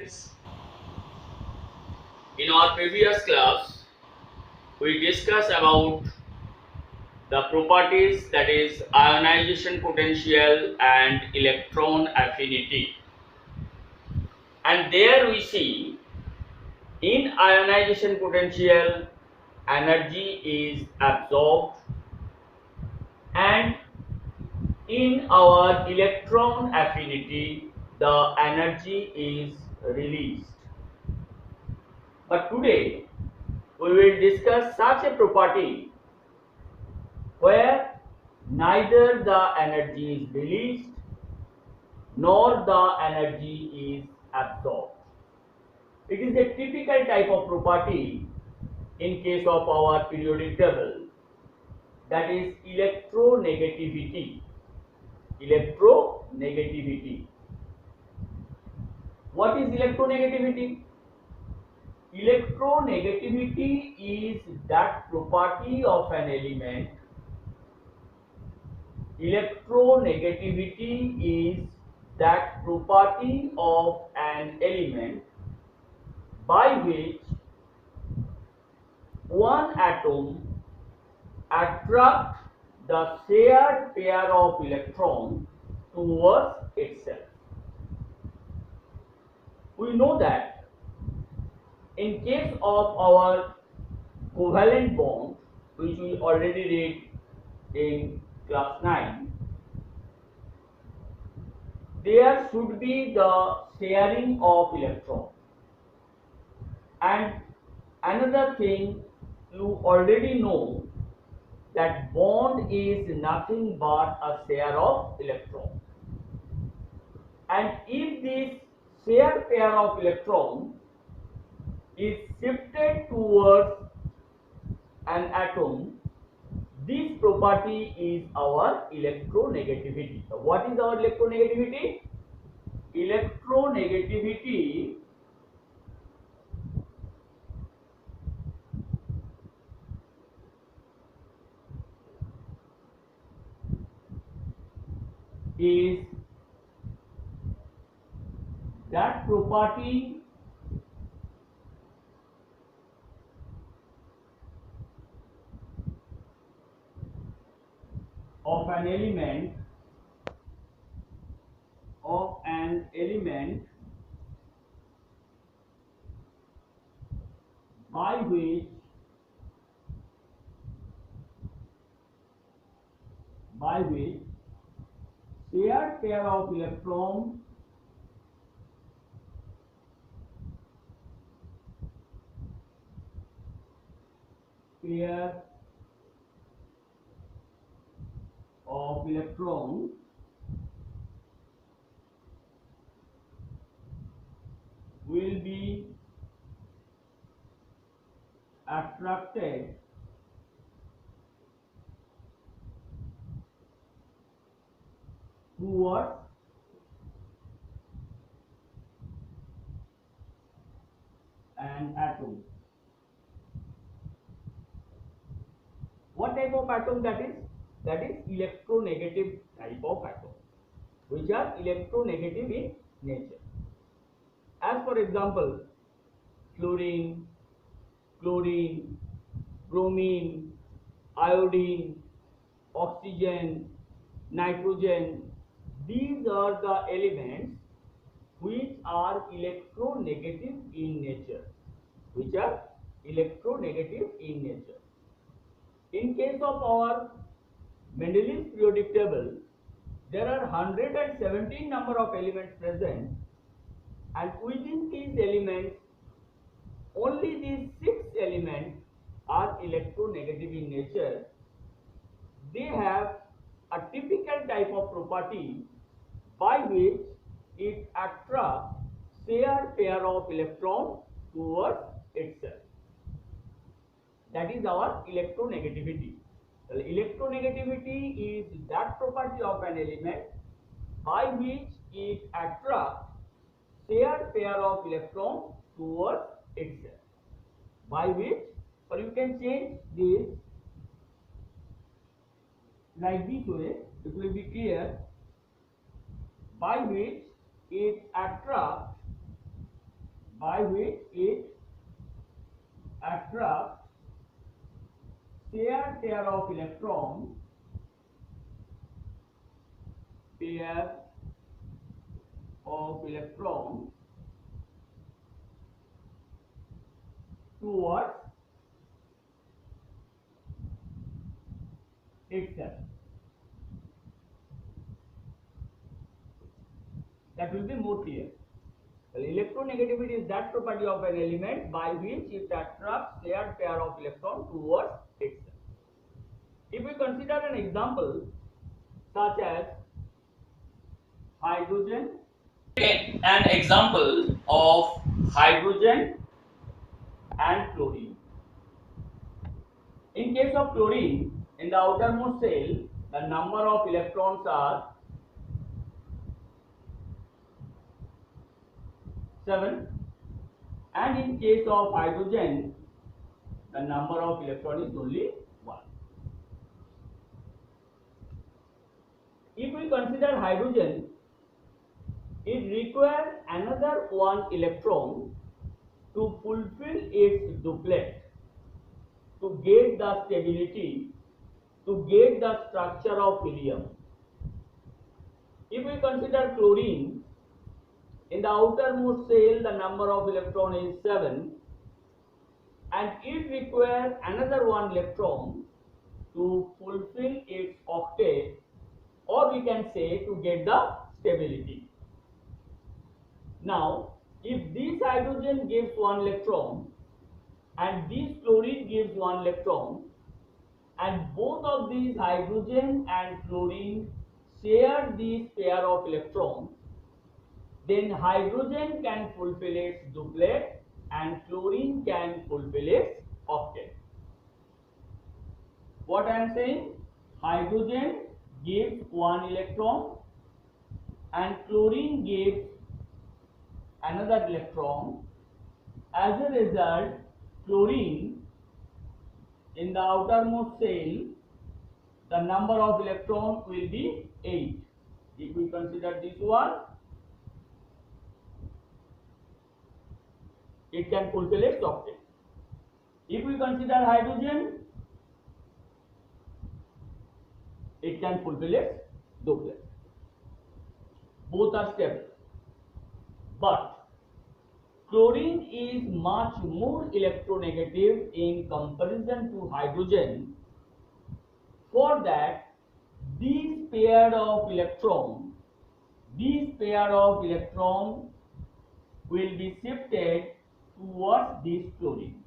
friends. In our previous class, we discussed about the properties, that is ionization potential and electron affinity. And there we see in ionization potential energy is absorbed, and in our electron affinity the energy is released. But today we will discuss such a property where neither the energy is released nor the energy is absorbed. It is a typical type of property in case of our periodic table, that is electronegativity. Electronegativity. What is electronegativity? Electronegativity is that property of an element. Electronegativity is that property of an element by which one atom attracts the shared pair of electrons towards itself. We know that in case of our covalent bond, which we already read in class 9, there should be the sharing of electrons. And another thing, you already know that bond is nothing but a share of electrons. And if this shared pair of electrons is shifted towards an atom, this property is our electronegativity. So what is our electronegativity? Electronegativity is that property of an element by which shared pair of electrons will be attracted towards an atom. What type of atom that is? That is electronegative type of atom, which are electronegative in nature. As for example, fluorine, chlorine, bromine, iodine, oxygen, nitrogen, these are the elements which are electronegative in nature. Which are electronegative in nature. In case of our Mendeleev's periodic table, there are 117 number of elements present, and within these elements, only these 6 elements are electronegative in nature. They have a typical type of property by which it attracts shared pair of electrons towards itself. That is our electronegativity. The electronegativity is that property of an element by which it attracts shared pair of electrons towards itself. By which, or you can change this like this way, it will be clear, by which it attracts by which it attracts shared pair of electrons towards itself. That will be more clear. Well, electronegativity is that property of an element by which it attracts shared pair of electrons towards itself. If we consider an example such as hydrogen, an example of hydrogen and chlorine. In case of chlorine, in the outermost shell, the number of electrons are 7, and in case of hydrogen, the number of electrons is only 1. If we consider hydrogen, it requires another 1 electron to fulfill its duplet, to get the stability, to get the structure of helium. If we consider chlorine, in the outermost shell the number of electron is 7, and it requires another 1 electron to fulfill its octet, or we can say to get the stability. Now, if this hydrogen gives 1 electron and this chlorine gives 1 electron, and both of these hydrogen and chlorine share this pair of electrons, then hydrogen can fulfill its duplet and chlorine can fulfill its octet. What I am saying? Hydrogen gives 1 electron and chlorine gives another electron. As a result, chlorine in the outermost shell, the number of electrons will be 8. If we consider this one, it can fulfill its octet. If we consider hydrogen, it can fulfill its duplet. Both are stable. But chlorine is much more electronegative in comparison to hydrogen. For that, these pair of electrons will be shifted towards this chlorine.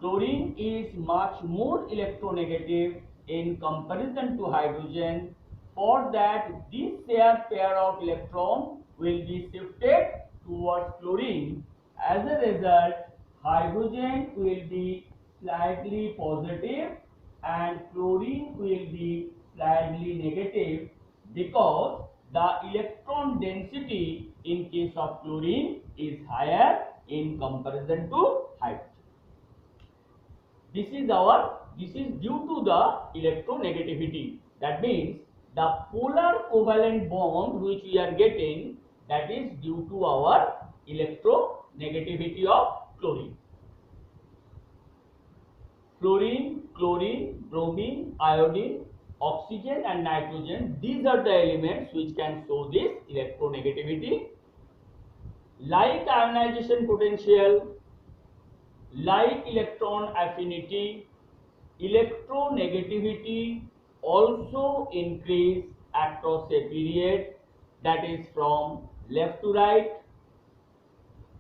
Chlorine is much more electronegative in comparison to hydrogen. For that, this shared pair of electrons will be shifted towards chlorine. As a result, hydrogen will be slightly positive and chlorine will be slightly negative, because the electron density in case of chlorine is higher in comparison to hydrogen. This is due to the electronegativity. That means the polar covalent bond which we are getting, that is due to our electronegativity of chlorine. Fluorine, chlorine, bromine, iodine, oxygen and nitrogen, these are the elements which can show this electronegativity. Like ionization potential, like electron affinity, electronegativity also increase across a period, that is from left to right,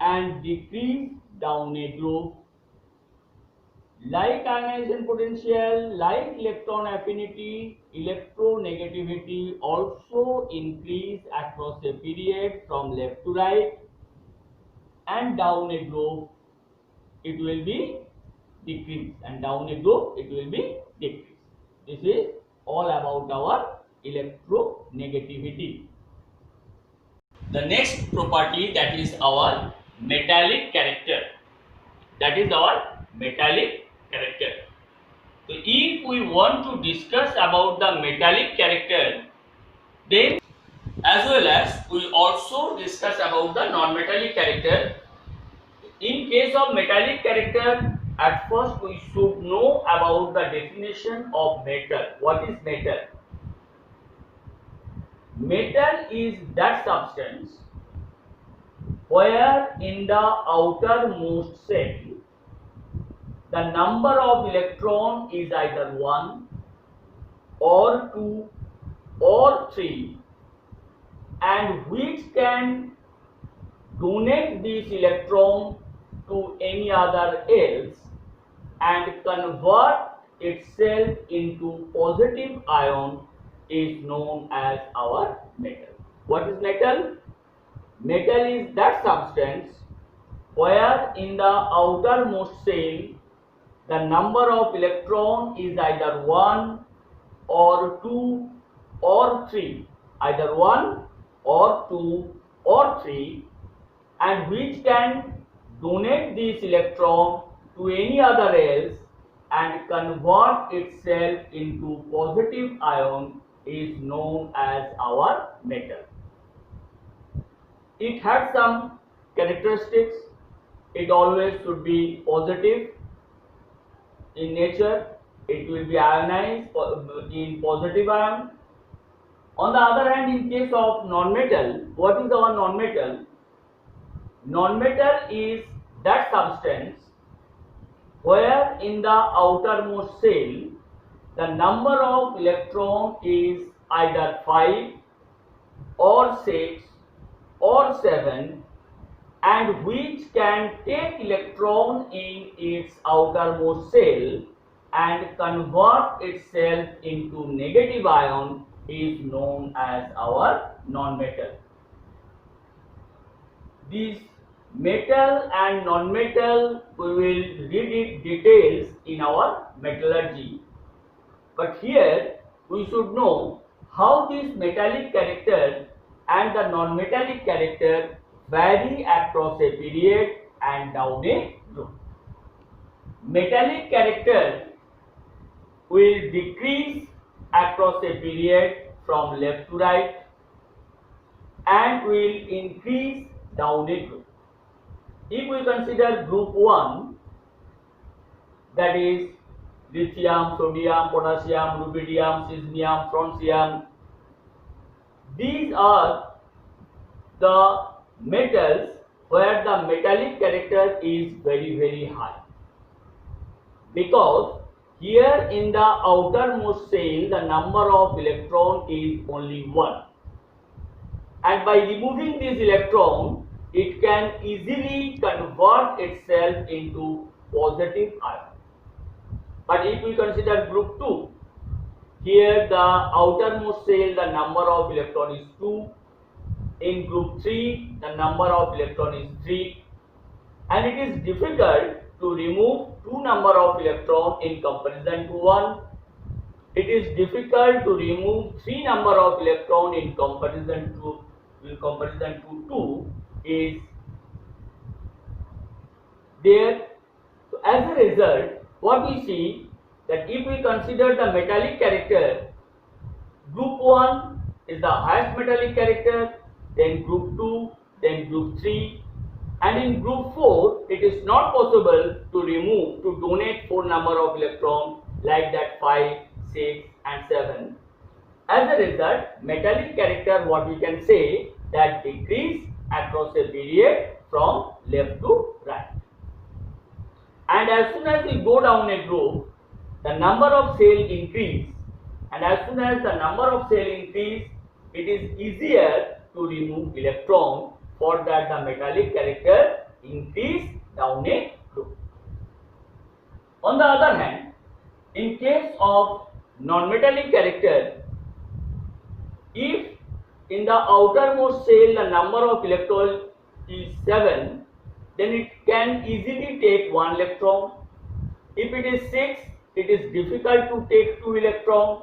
and decrease down a groove. Like ionization potential, like electron affinity, electronegativity also increase across a period from left to right, and down a groove it will be decreased, and down a groove it will be decreased. This is all about our electronegativity. The next property, that is our metallic character. So if we want to discuss about the metallic character, then as well as we also discuss about the non-metallic character. In case of metallic character, at first we should know about the definition of metal. What is metal? Metal is that substance where in the outermost shell the number of electron is either 1 or 2 or 3, and which can donate this electron to any other else and convert itself into positive ion is known as our metal. What is metal? Metal is that substance where in the outermost shell the number of electron is either 1 or 2 or 3, either 1 or 2 or 3, and which can donate this electron to any other else and convert itself into positive ion is known as our metal. It has some characteristics. It always should be positive in nature. It will be ionized in positive ion. On the other hand, in case of non-metal, what is our non-metal? Non-metal is that substance where in the outermost shell the number of electron is either 5 or 6 or 7, and which can take electron in its outermost shell and convert itself into negative ion is known as our non-metal. These metal and non-metal we will read it details in our metallurgy, but here we should know how this metallic character and the non-metallic character vary across a period and down a group. Metallic character will decrease across a period from left to right and will increase down a group. If we consider group 1, that is lithium, sodium, potassium, rubidium, cesium, strontium, these are the metals where the metallic character is very high, because here in the outermost shell the number of electron is only 1, and by removing this electron it can easily convert itself into positive ion. But if we consider group 2, here the outermost shell the number of electron is 2, in group 3 the number of electron is 3, and it is difficult to remove 2 number of electron in comparison to 1. It is difficult to remove 3 number of electron in comparison to 2 is there. So as a result, what we see that if we consider the metallic character, group 1 is the highest metallic character, then group 2, then group 3, and in group 4 it is not possible to donate 4 number of electron like that 5, 6 and 7. As a result, metallic character, what we can say, that decrease across a period from left to right. And as soon as we go down a group, the number of cell increase, and as soon as the number of cell increase, it is easier to remove electron. For that the metallic character increase down a group. On the other hand, in case of non-metallic character, if in the outermost shell the number of electron is 7, then it can easily take 1 electron. If it is 6, it is difficult to take 2 electron.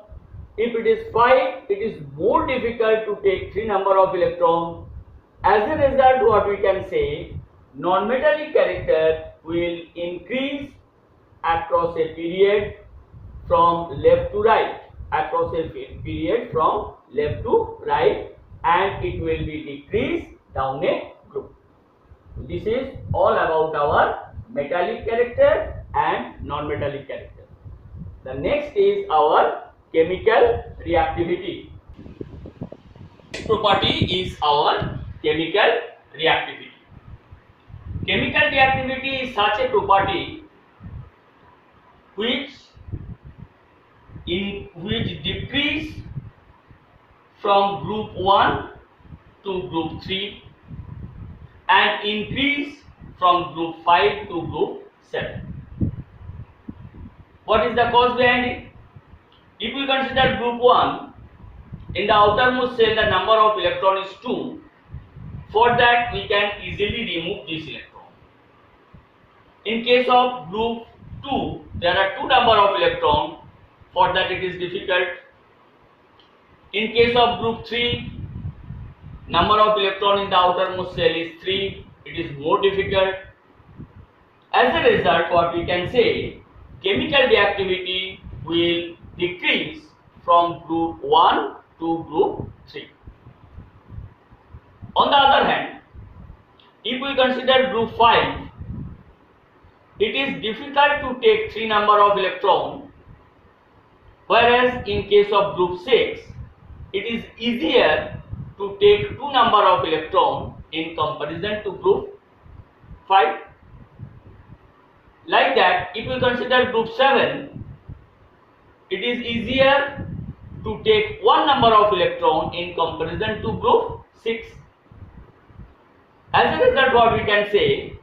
If it is 5, it is more difficult to take 3 number of electron. As a result, what we can say, non-metallic character will increase across a period from left to right, across a period from left to right, and it will be decreased down a group. This is all about our metallic character and non-metallic character. The next is our chemical reactivity. This property is our chemical reactivity. Chemical reactivity is such a property which decrease from group 1 to group 3 and increase from group 5 to group 7. What is the cause behind it? If we consider group 1, in the outermost shell the number of electron is 2. For that we can easily remove this electron. In case of group 2, there are 2 number of electron. For that it is difficult. In case of group 3, number of electron in the outermost shell is 3. It is more difficult. As a result, what we can say, chemical reactivity will decrease from group 1 to group 3. On the other hand, if we consider group 5, it is difficult to take 3 number of electron, whereas in case of group 6, it is easier to take 2 number of electron in comparison to group 5. Like that, if we consider group 7, it is easier to take 1 number of electron in comparison to group 6. As a result, what we can say,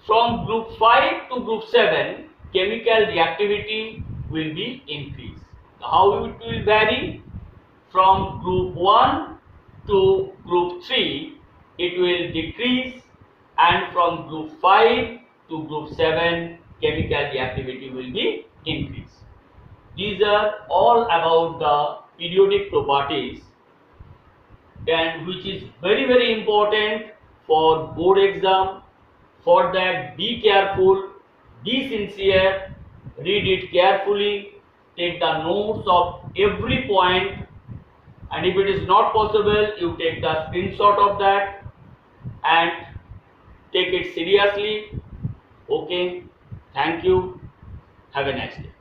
from group 5 to group 7, chemical reactivity will be increased. How it will vary? From group 1 to group 3, it will decrease, and from group 5 to group 7, chemical reactivity will be increased. These are all about the periodic properties, and which is very important for board exam. For that, be careful, be sincere, read it carefully, take the notes of every point, and if it is not possible, you take the screenshot of that and take it seriously. Okay, thank you, have a nice day.